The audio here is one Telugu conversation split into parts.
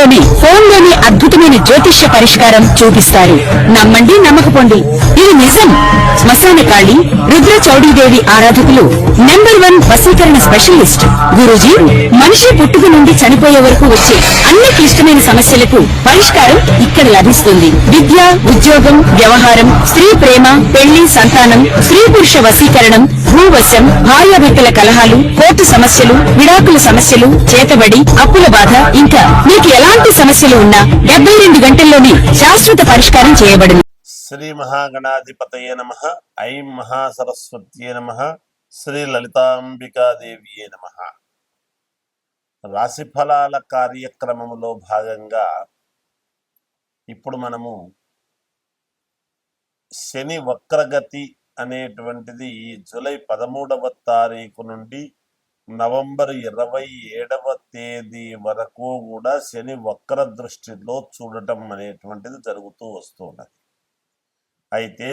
నిమిషాల్లోనే ఫోన్లోని అద్భుతమైన జ్యోతిష్య పరిష్కారం చూపిస్తారు. నమ్మండి, నమ్మకపోండి, ఇది నిజం. శ్మశానకాళి రుద్ర చౌడీదేవి ఆరాధకులు నంబర్ 1 వశీకరణ స్పెషలిస్ట్ గురూజీ. మనిషి పుట్టుక నుండి చనిపోయే వరకు వచ్చే అన్ని క్లిష్టమైన సమస్యలకు పరిష్కారం ఇక్కడ లభిస్తుంది. విద్య, ఉద్యోగం, వ్యవహారం, స్త్రీ ప్రేమ, పెళ్లి, సంతానం, స్త్రీ పురుష వశీకరణం, భూవశం, భార్యాభర్తల కలహాలు, కోర్టు సమస్యలు, విడాకుల సమస్యలు, చేతబడి, అప్పుల బాధ, ఇంకా మీకు ఎలాంటి సమస్యలు ఉన్నా 72 గంటల్లోనే శాశ్వత పరిష్కారం చేయబడును. శ్రీ మహాగణాధిపతయే నమః. ఐం మహాసరస్వత్యే నమః. శ్రీ లలితాంబికాదేవియే నమః. రాశిఫలాల కార్యక్రమంలో భాగంగా ఇప్పుడు మనము శని వక్రగతి అనేటువంటిది జూలై 13వ తారీఖు నుండి నవంబర్ 27వ తేదీ వరకు కూడా శని వక్ర దృష్టిలో చూడటం అనేటువంటిది జరుగుతూ వస్తున్నది. అయితే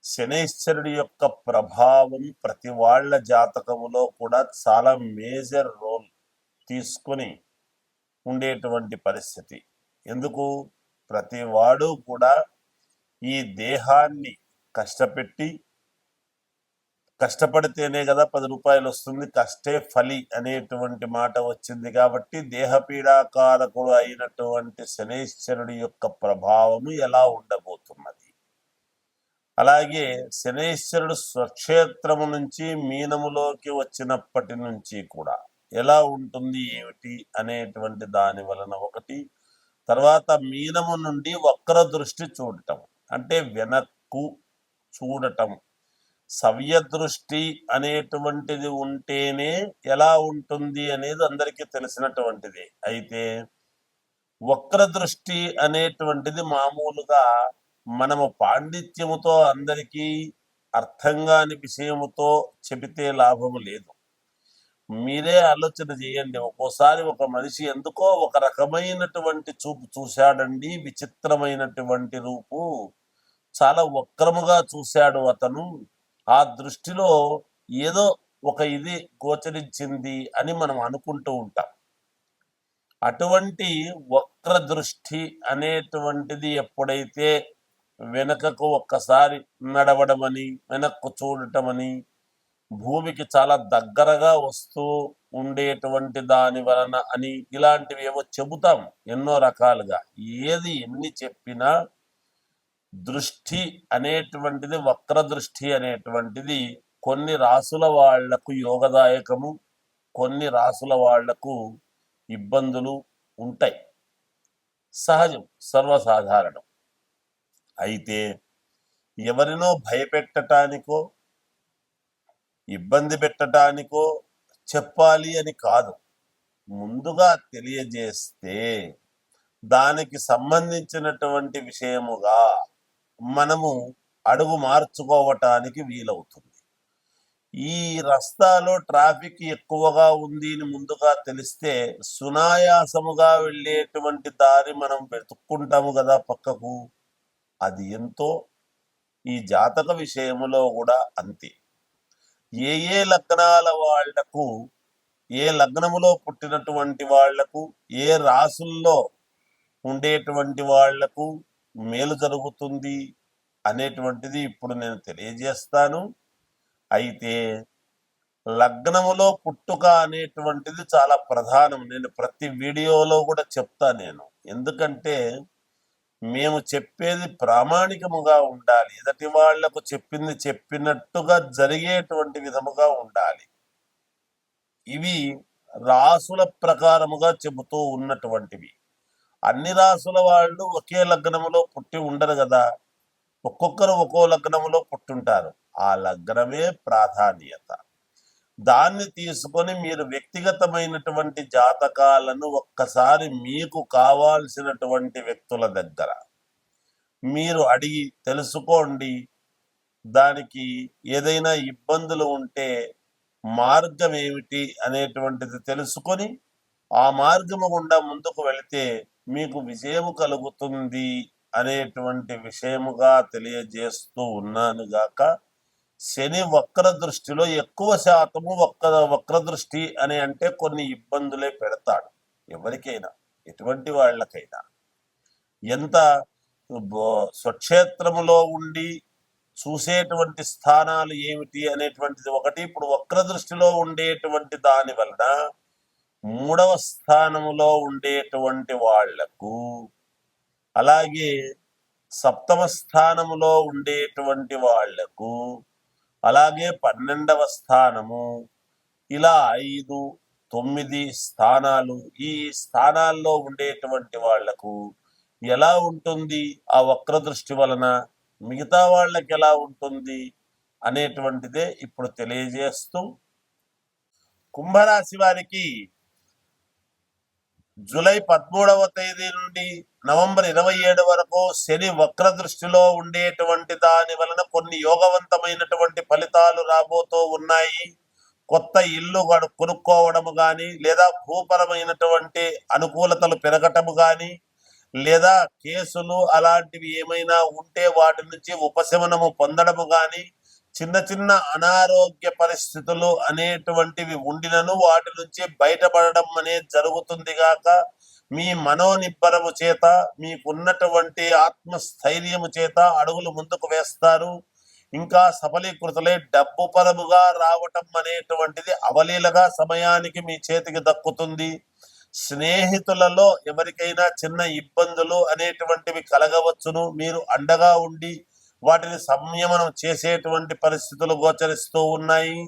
శనైశ్వరుడి యొక్క ప్రభావం ప్రతి వాళ్ళ జాతకములో కూడా చాలా మేజర్ రోల్ తీసుకొని ఉండేటువంటి పరిస్థితి. ఎందుకు? ప్రతి వాడు కూడా ఈ దేహాన్ని కష్టపడితేనే కదా 10 రూపాయలు వస్తుంది, కష్టే ఫలి అనేటువంటి మాట వచ్చింది. కాబట్టి దేహపీడాకారకుడు అయినటువంటి శనైశ్వరుడి యొక్క ప్రభావము ఎలా ఉండబోతున్నది, అలాగే శనైశ్వరుడు స్వక్షేత్రము నుంచి మీనములోకి వచ్చినప్పటి నుంచి కూడా ఎలా ఉంటుంది ఏమిటి అనేటువంటి దాని వలన ఒకటి. తర్వాత మీనము నుండి వక్ర దృష్టి చూడటం అంటే వెనక్కు చూడటం, సవ్య దృష్టి అనేటువంటిది ఉంటేనే ఎలా ఉంటుంది అనేది అందరికీ తెలిసినటువంటిది. అయితే వక్ర దృష్టి అనేటువంటిది మామూలుగా మనము పాండిత్యముతో అందరికీ అర్థం కాని విషయముతో చెబితే లాభము లేదు. మీరే ఆలోచన చేయండి. ఒక్కోసారి ఒక మనిషి ఎందుకో ఒక రకమైనటువంటి చూపు చూశాడండి, విచిత్రమైనటువంటి రూపు, చాలా వక్రముగా చూశాడు అతను, ఆ దృష్టిలో ఏదో ఒక ఇది గోచరించింది అని మనం అనుకుంటూ ఉంటాం. అటువంటి వక్ర దృష్టి అనేటువంటిది ఎప్పుడైతే వెనకకు ఒక్కసారి నడవడమని, వెనక్కు చూడటమని, భూమికి చాలా దగ్గరగా వస్తూ ఉండేటువంటి దాని వలన అని ఇలాంటివి ఏవో చెబుతాం ఎన్నో రకాలుగా. ఏది ఎన్ని చెప్పినా దృష్టి అనేటువంటిది, వక్ర దృష్టి అనేటువంటిది కొన్ని రాసుల వాళ్లకు యోగదాయకము, కొన్ని రాసుల వాళ్లకు ఇబ్బందులు ఉంటాయి. సహజం, సర్వసాధారణం. అయితే ఎవరినో భయపెట్టడానికో ఇబ్బంది పెట్టడానికో చెప్పాలి అని కాదు, ముందుగా తెలియజేస్తే దానికి సంబంధించినటువంటి విషయముగా మనము అడుగు మార్చుకోవటానికి వీలవుతుంది. ఈ రస్తాలో ట్రాఫిక్ ఎక్కువగా ఉంది అని ముందుగా తెలిస్తే సునాయాసముగా వెళ్ళేటువంటి దారి మనం వెతుక్కుంటాము కదా పక్కకు. అది ఎంతో ఈ జాతక విషయములో కూడా అంతే. ఏ లగ్నాల వాళ్లకు, ఏ లగ్నములో పుట్టినటువంటి వాళ్లకు, ఏ రాసుల్లో ఉండేటువంటి వాళ్లకు మేలు జరుగుతుంది అనేటువంటిది ఇప్పుడు నేను తెలియజేస్తాను. అయితే లగ్నములో పుట్టుక అనేటువంటిది చాలా ప్రధానం. నేను ప్రతి వీడియోలో కూడా చెప్తా నేను. ఎందుకంటే మేము చెప్పేది ప్రామాణికముగా ఉండాలి, ఎదటి వాళ్లకు చెప్పింది చెప్పినట్టుగా జరిగేటువంటి విధముగా ఉండాలి. ఇవి రాసుల ప్రకారముగా చెబుతూ ఉన్నటువంటివి. అన్ని రాసుల వాళ్ళు ఒకే లగ్నములో పుట్టి ఉండరు కదా, ఒక్కొక్కరు ఒక్కో లగ్నములో పుట్టుంటారు. ఆ లగ్నమే ప్రాధాన్యత. దాన్ని తీసుకొని మీరు వ్యక్తిగతమైనటువంటి జాతకాలను ఒక్కసారి మీకు కావాల్సినటువంటి వ్యక్తుల దగ్గర మీరు అడిగి తెలుసుకోండి. దానికి ఏదైనా ఇబ్బందులు ఉంటే మార్గం ఏమిటి అనేటువంటిది తెలుసుకొని ఆ మార్గము గుండా ముందుకు వెళితే మీకు విజయము కలుగుతుంది అనేటువంటి విషయముగా తెలియజేస్తూ ఉన్నాను గాక. శని వక్ర దృష్టిలో ఎక్కువ శాతము వక్ర దృష్టి అని అంటే కొన్ని ఇబ్బందులే పెడతాడు ఎవరికైనా. ఎటువంటి వాళ్ళకైనా ఎంత స్వక్షేత్రములో ఉండి చూసేటువంటి స్థానాలు ఏమిటి అనేటువంటిది ఒకటి. ఇప్పుడు వక్ర దృష్టిలో ఉండేటువంటి దాని వలన 3వ స్థానములో ఉండేటువంటి వాళ్లకు, అలాగే 7వ స్థానములో ఉండేటువంటి వాళ్లకు, అలాగే 12వ స్థానము, ఇలా 5, 9 స్థానాలు, ఈ స్థానాల్లో ఉండేటువంటి వాళ్లకు ఎలా ఉంటుంది ఆ వక్ర దృష్టి వలన, మిగతా వాళ్ళకి ఎలా ఉంటుంది అనేటువంటిదే ఇప్పుడు తెలియజేస్తూ, కుంభరాశి వారికి జూలై 13వ తేదీ నుండి నవంబర్ 27 వరకు శని వక్ర దృష్టిలో ఉండేటువంటి దాని వలన కొన్ని యోగవంతమైనటువంటి ఫలితాలు రాబోతూ ఉన్నాయి. కొత్త ఇల్లు కొనుక్కోవడము కానీ, లేదా భూపరమైనటువంటి అనుకూలతలు పెరగటము కానీ, లేదా కేసులు అలాంటివి ఏమైనా ఉంటే వాటి నుంచి ఉపశమనము పొందడము కానీ, చిన్న చిన్న అనారోగ్య పరిస్థితులు అనేటువంటివి ఉండినను వాటి నుంచి బయటపడడం అనేది జరుగుతుంది గాక, మీ మనోనిబ్బరము చేత, మీకున్నటువంటి ఆత్మస్థైర్యము చేత అడుగులు ముందుకు వేస్తారు. ఇంకా సఫలీకృతులై డబ్బు పరముగా రావటం అనేటువంటిది అవలీలగా సమయానికి మీ చేతికి దక్కుతుంది. స్నేహితులలో ఎవరికైనా చిన్న ఇబ్బందులు అనేటువంటివి కలగవచ్చును. మీరు అండగా ఉండి వాటిని సంయమనం చేసేటువంటి పరిస్థితులు గోచరిస్తూ ఉన్నాయి.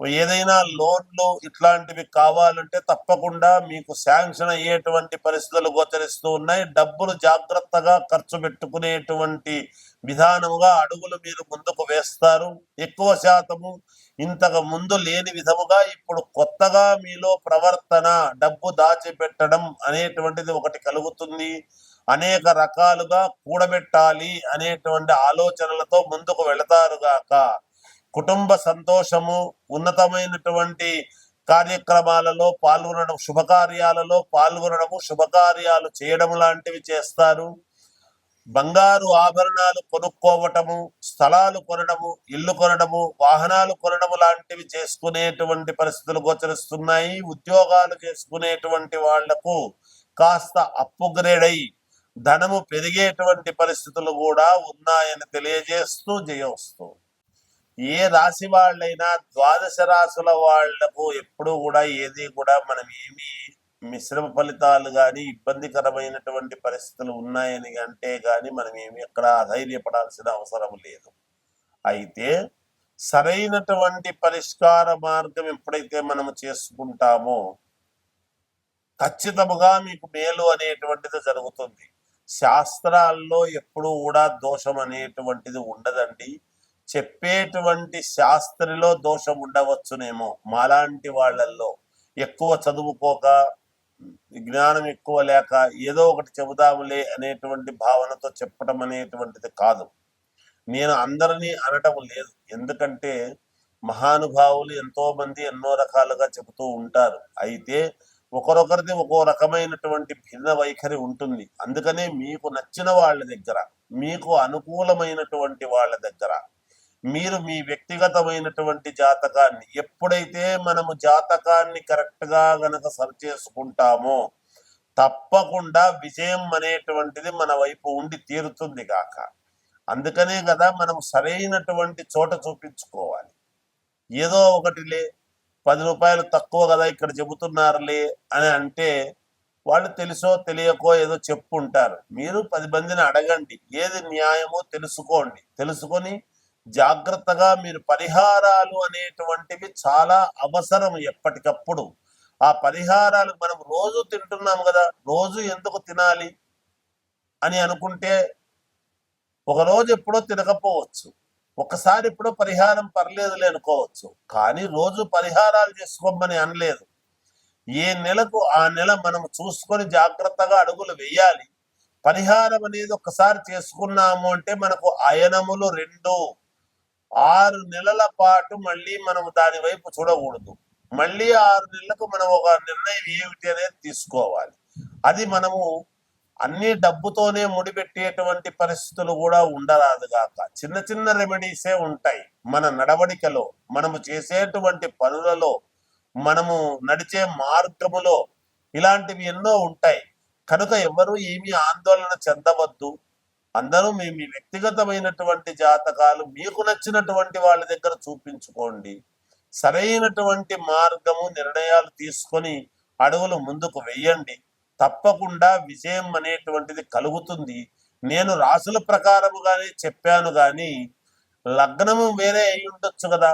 ఏదైనా లోన్లు ఇట్లాంటివి కావాలంటే తప్పకుండా మీకు శాంక్షన్ అయ్యేటువంటి పరిస్థితులు గోచరిస్తూ ఉన్నాయి. డబ్బులు జాగ్రత్తగా ఖర్చు పెట్టుకునేటువంటి విధానముగా అడుగులు మీరు ముందుకు వేస్తారు. ఎక్కువ శాతము ఇంతకు ముందు లేని విధముగా ఇప్పుడు కొత్తగా మీలో ప్రవర్తన, డబ్బు దాచిపెట్టడం అనేటువంటిది ఒకటి కలుగుతుంది. అనేక రకాలుగా కూడబెట్టాలి అనేటువంటి ఆలోచనలతో ముందుకు వెళతారు గాక, కుటుంబ సంతోషము, ఉన్నతమైనటువంటి కార్యక్రమాలలో పాల్గొనడం, శుభకార్యాలలో పాల్గొనడము, శుభకార్యాలు చేయడం లాంటివి చేస్తారు. బంగారు ఆభరణాలు కొనుక్కోవటము, స్థలాలు కొనడము, ఇల్లు కొనడము, వాహనాలు కొనడము లాంటివి చేసుకునేటువంటి పరిస్థితులు గోచరిస్తున్నాయి. ఉద్యోగాలు చేసుకునేటువంటి వాళ్లకు కాస్త అప్గ్రేడ్ అయి ధనము పెరిగేటువంటి పరిస్థితులు కూడా ఉన్నాయని తెలియజేస్తూ జయోస్తూ, ఏ రాశి వాళ్ళైనా ద్వాదశ రాశుల వాళ్లకు ఎప్పుడు కూడా ఏది కూడా మనం ఏమి మిశ్రమ ఫలితాలు కానీ, ఇబ్బందికరమైనటువంటి పరిస్థితులు ఉన్నాయని అంటే కానీ మనం ఏమి ఎక్కడ అధైర్యపడాల్సిన అవసరం లేదు. అయితే సరైనటువంటి పరిష్కార మార్గం ఎప్పుడైతే మనము చేసుకుంటామో ఖచ్చితముగా మీకు మేలు అనేటువంటిది జరుగుతుంది. శాస్త్రాల్లో ఎప్పుడు కూడా దోషం అనేటువంటిది ఉండదండి. చెప్పేటువంటి శాస్త్రిలో దోషం ఉండవచ్చునేమో, మాలాంటి వాళ్ళల్లో ఎక్కువ చదువుకోక, జ్ఞానం ఎక్కువ లేక ఏదో ఒకటి చెబుదాములే అనేటువంటి భావనతో చెప్పడం అనేటువంటిది కాదు. నేను అందరినీ అనటం లేదు, ఎందుకంటే మహానుభావులు ఎంతో మంది ఎన్నో రకాలుగా చెబుతూ ఉంటారు. అయితే ఒకరొకరిది ఒక్కో రకమైనటువంటి భిన్న వైఖరి ఉంటుంది. అందుకనే మీకు నచ్చిన వాళ్ళ దగ్గర, మీకు అనుకూలమైనటువంటి వాళ్ళ దగ్గర మీరు మీ వ్యక్తిగతమైనటువంటి జాతకాన్ని, ఎప్పుడైతే మనము జాతకాన్ని కరెక్ట్ గా గనక సరి చేసుకుంటామో తప్పకుండా విజయం అనేటువంటిది మన వైపు ఉండి తీరుతుంది గాక. అందుకనే కదా మనం సరైనటువంటి చోట చూపించుకోవాలి. ఏదో ఒకటిలే 10 రూపాయలు తక్కువ కదా ఇక్కడ చెబుతున్నారులే అని అంటే వాళ్ళు తెలుసో తెలియకో ఏదో చెప్పుంటారు. మీరు 10 మందిని అడగండి, ఏది న్యాయమో తెలుసుకోండి. తెలుసుకొని జాగ్రత్తగా మీరు పరిహారాలు అనేటువంటివి చాలా అవసరం ఎప్పటికప్పుడు. ఆ పరిహారాలు మనం రోజు తింటున్నాం కదా, రోజు ఎందుకు తినాలి అని అనుకుంటే ఒకరోజు ఎప్పుడో తినకపోవచ్చు, ఒకసారి ఎప్పుడో పరిహారం పర్లేదులే అనుకోవచ్చు. కానీ రోజు పరిహారాలు చేసుకోమని అనలేదు. ఏ నెలకు ఆ నెల మనం చూసుకొని జాగ్రత్తగా అడుగులు వేయాలి. పరిహారం అనేది ఒకసారి చేసుకున్నాము అంటే మనకు అయనములు 2 6 నెలల పాటు మళ్ళీ మనం దాని వైపు చూడకూడదు. మళ్ళీ 6 నెలలకు మనం ఒక నిర్ణయం ఏమిటి అనేది తీసుకోవాలి. అది మనము అన్ని డబ్బుతోనే ముడిపెట్టేటువంటి పరిస్థితులు కూడా ఉండరాదు గాక. చిన్న చిన్న రెమెడీసే ఉంటాయి. మన నడవడికలో, మనము చేసేటువంటి పనులలో, మనము నడిచే మార్గములో ఇలాంటివి ఎన్నో ఉంటాయి. కనుక ఎవరు ఏమీ ఆందోళన చెందవద్దు. అందరూ మీ మీ వ్యక్తిగతమైనటువంటి జాతకాలు మీకు నచ్చినటువంటి వాళ్ళ దగ్గర చూపించుకోండి. సరైనటువంటి మార్గము నిర్ణయాలు తీసుకొని అడుగులు ముందుకు వెయ్యండి. తప్పకుండా విజయం అనేటువంటిది కలుగుతుంది. నేను రాసుల ప్రకారముగానే చెప్పాను గాని లగ్నము వేరే అయి ఉండొచ్చు కదా.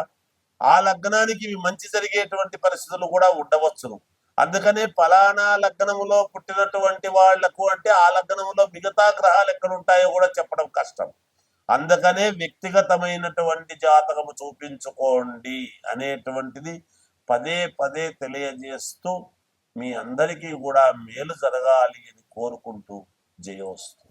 ఆ లగ్నానికి ఇవి మంచి జరిగేటువంటి పరిస్థితులు కూడా ఉండవచ్చును. అందుకనే ఫలానా లగ్నములో పుట్టినటువంటి వాళ్లకు అంటే ఆ లగ్నములో మిగతా గ్రహాలు ఎక్కడ ఉంటాయో కూడా చెప్పడం కష్టం. అందుకనే వ్యక్తిగతమైనటువంటి జాతకము చూపించుకోండి అనేటువంటిది పదే పదే తెలియజేస్తూ మీ అందరికీ కూడా మేలు జరగాలి అని కోరుకుంటూ జయోస్తు.